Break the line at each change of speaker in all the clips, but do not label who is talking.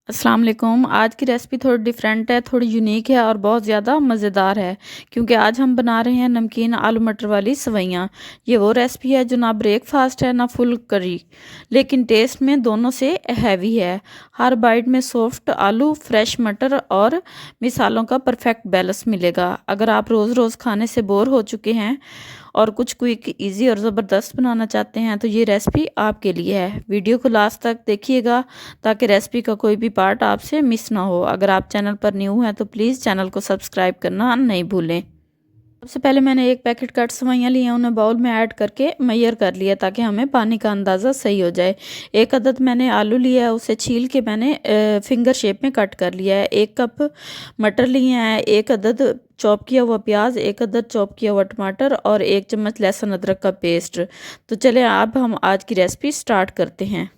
अस्सलाम वालेकुम। आज की रेसिपी थोड़ी डिफरेंट है, थोड़ी यूनिक है और बहुत ज़्यादा मज़ेदार है क्योंकि आज हम बना रहे हैं नमकीन आलू मटर वाली सवैयाँ। ये वो रेसिपी है जो ना ब्रेकफास्ट है ना फुल करी, लेकिन टेस्ट में दोनों से हैवी है। हर बाइट में सॉफ्ट आलू, फ्रेश मटर और मिसालों का परफेक्ट बैलेंस मिलेगा। अगर आप रोज़ रोज़ खाने से बोर हो चुके हैं और कुछ क्विक, इजी और ज़बरदस्त बनाना चाहते हैं तो ये रेसिपी आपके लिए है। वीडियो को लास्ट तक देखिएगा ताकि रेसिपी का कोई भी पार्ट आपसे मिस ना हो। अगर आप चैनल पर न्यू हैं तो प्लीज़ चैनल को सब्सक्राइब करना नहीं भूलें। सबसे पहले मैंने एक पैकेट कट सेवइयाँ ली हैं, उन्हें बाउल में ऐड करके मेजर कर लिया ताकि हमें पानी का अंदाज़ा सही हो जाए। एक अदद मैंने आलू लिया है, उसे छील के मैंने फिंगर शेप में कट कर लिया है। 1 कप मटर लिए हैं, 1 अदद चॉप किया हुआ प्याज, 1 अदद चॉप किया हुआ टमाटर और 1 चम्मच लहसुन अदरक का पेस्ट। तो चलें अब हम आज की रेसिपी स्टार्ट करते हैं।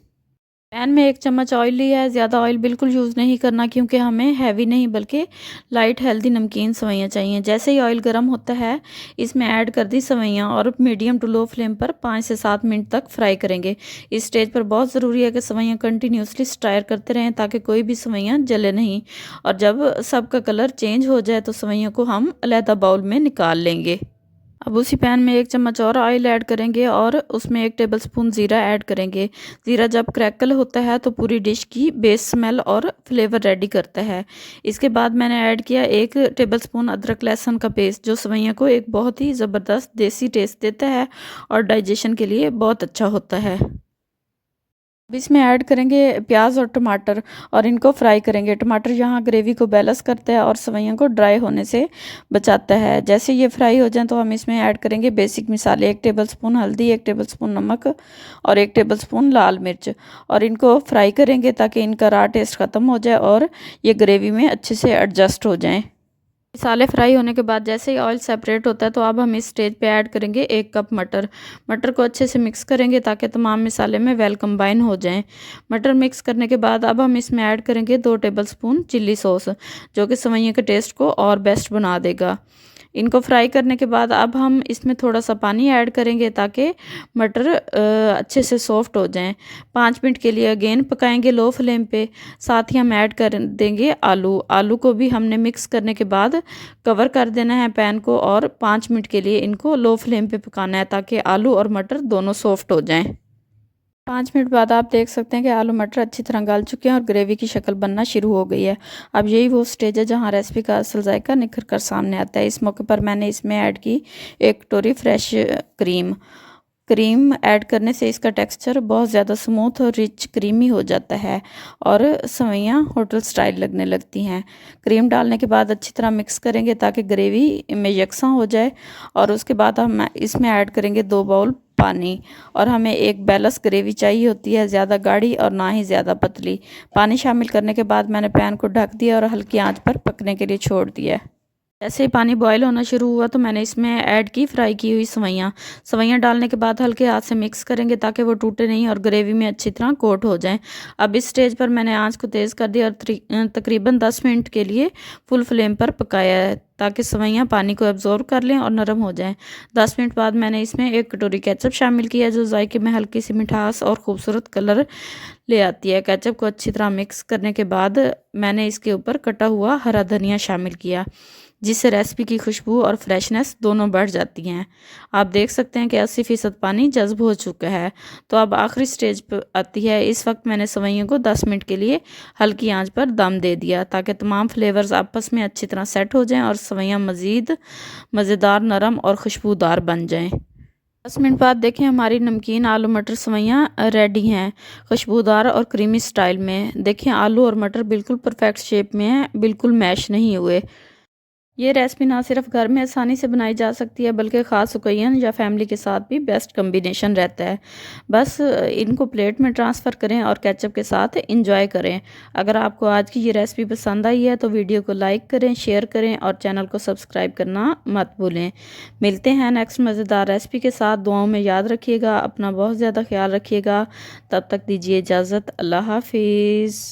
पैन में 1 चम्मच ऑयल लिया है। ज़्यादा ऑयल बिल्कुल यूज़ नहीं करना क्योंकि हमें हैवी नहीं बल्कि लाइट हेल्दी नमकीन सेवइयाँ चाहिए। जैसे ही ऑयल गर्म होता है इसमें ऐड कर दी सेवइयाँ और मीडियम टू लो फ्लेम पर 5 से 7 मिनट तक फ्राई करेंगे। इस स्टेज पर बहुत ज़रूरी है कि सेवइयाँ कंटिन्यूसली स्टायर करते रहें ताकि कोई भी सेवइयाँ जले नहीं। और जब सबका कलर चेंज हो जाए तो सेवइयों को हम अलहदा बाउल में निकाल लेंगे। अब उसी पैन में 1 चम्मच और ऑयल ऐड करेंगे और उसमें 1 टेबलस्पून ज़ीरा ऐड करेंगे। ज़ीरा जब क्रैकल होता है तो पूरी डिश की बेस स्मेल और फ्लेवर रेडी करता है। इसके बाद मैंने ऐड किया 1 टेबलस्पून अदरक लहसुन का पेस्ट जो सेवइयों को एक बहुत ही ज़बरदस्त देसी टेस्ट देता है और डाइजेशन के लिए बहुत अच्छा होता है। अब इसमें ऐड करेंगे प्याज और टमाटर और इनको फ्राई करेंगे। टमाटर यहाँ ग्रेवी को बैलेंस करता है और सेवइयों को ड्राई होने से बचाता है। जैसे ये फ्राई हो जाएं तो हम इसमें ऐड करेंगे बेसिक मसाले, 1 टेबलस्पून हल्दी, 1 टेबलस्पून नमक और 1 टेबलस्पून लाल मिर्च और इनको फ्राई करेंगे ताकि इनका रा टेस्ट ख़त्म हो जाए और ये ग्रेवी में अच्छे से एडजस्ट हो जाएँ। मसाले फ्राई होने के बाद जैसे ही ऑयल सेपरेट होता है तो अब हम इस स्टेज पे ऐड करेंगे 1 कप मटर। मटर को अच्छे से मिक्स करेंगे ताकि तमाम मसाले में वेल कंबाइन हो जाएं। मटर मिक्स करने के बाद अब हम इसमें ऐड करेंगे 2 टेबलस्पून चिल्ली सॉस जो कि सेवइयों के टेस्ट को और बेस्ट बना देगा। इनको फ्राई करने के बाद अब हम इसमें थोड़ा सा पानी ऐड करेंगे ताकि मटर अच्छे से सॉफ्ट हो जाएं। 5 मिनट के लिए अगेन पकाएंगे लो फ्लेम पे। साथ ही हम ऐड कर देंगे आलू। आलू को भी हमने मिक्स करने के बाद कवर कर देना है पैन को और 5 मिनट के लिए इनको लो फ्लेम पे पकाना है ताकि आलू और मटर दोनों सॉफ्ट हो जाएं। 5 मिनट बाद आप देख सकते हैं कि आलू मटर अच्छी तरह गल चुके हैं और ग्रेवी की शक्ल बनना शुरू हो गई है। अब यही वो स्टेज है जहां रेसिपी का असल जायका निखर कर सामने आता है। इस मौके पर मैंने इसमें ऐड की 1 कटोरी फ्रेश क्रीम। क्रीम ऐड करने से इसका टेक्सचर बहुत ज़्यादा स्मूथ और रिच क्रीमी हो जाता है और सेवइयाँ होटल स्टाइल लगने लगती हैं। क्रीम डालने के बाद अच्छी तरह मिक्स करेंगे ताकि ग्रेवी में यकसा हो जाए और उसके बाद हम इसमें ऐड करेंगे 2 बाउल पानी और हमें एक बैलेंस ग्रेवी चाहिए होती है, ज़्यादा गाढ़ी और ना ही ज़्यादा पतली। पानी शामिल करने के बाद मैंने पैन को ढक दिया और हल्की आंच पर पकने के लिए छोड़ दिया। जैसे ही पानी बॉयल होना शुरू हुआ तो मैंने इसमें ऐड की फ्राई की हुई सेवइयाँ। सेवइयाँ डालने के बाद हल्के हाथ से मिक्स करेंगे ताकि वो टूटे नहीं और ग्रेवी में अच्छी तरह कोट हो जाएं। अब इस स्टेज पर मैंने आंच को तेज़ कर दिया और तकरीबन 10 मिनट के लिए फुल फ्लेम पर पकाया है ताकि सेवइयाँ पानी को एब्जॉर्ब कर लें और नरम हो जाएं। 10 मिनट बाद मैंने इसमें 1 कटोरी केचप शामिल किया जो जायके में हल्की सी मिठास और खूबसूरत कलर ले आती है। केचप को अच्छी तरह मिक्स करने के बाद मैंने इसके ऊपर कटा हुआ हरा धनिया शामिल किया जिससे रेसिपी की खुशबू और फ्रेशनेस दोनों बढ़ जाती हैं। आप देख सकते हैं कि 80% पानी जज्ब हो चुका है। तो अब आखिरी स्टेज पर आती है। इस वक्त मैंने सेवइयों को 10 मिनट के लिए हल्की आंच पर दम दे दिया ताकि तमाम फ्लेवर्स आपस में अच्छी तरह सेट हो जाएं और सेवइयाँ मज़ीद मज़ेदार, नरम और खुशबूदार बन जाएं। 10 मिनट बाद देखें हमारी नमकीन आलू मटर सेवइयाँ रेडी हैं, खुशबूदार और क्रीमी स्टाइल में। देखें आलू और मटर बिल्कुल परफेक्ट शेप में हैं, बिल्कुल मैश नहीं हुए। ये रेसिपी ना सिर्फ घर में आसानी से बनाई जा सकती है बल्कि ख़ास ओकेजन या फैमिली के साथ भी बेस्ट कम्बिनेशन रहता है। बस इनको प्लेट में ट्रांसफ़र करें और केचप के साथ इंजॉय करें। अगर आपको आज की ये रेसिपी पसंद आई है तो वीडियो को लाइक करें, शेयर करें और चैनल को सब्सक्राइब करना मत भूलें। मिलते हैं नेक्स्ट मज़ेदार रेसिपी के साथ। दुआओं में याद रखिएगा, अपना बहुत ज़्यादा ख्याल रखिएगा। तब तक दीजिए इजाज़त। अल्लाह हाफिज़।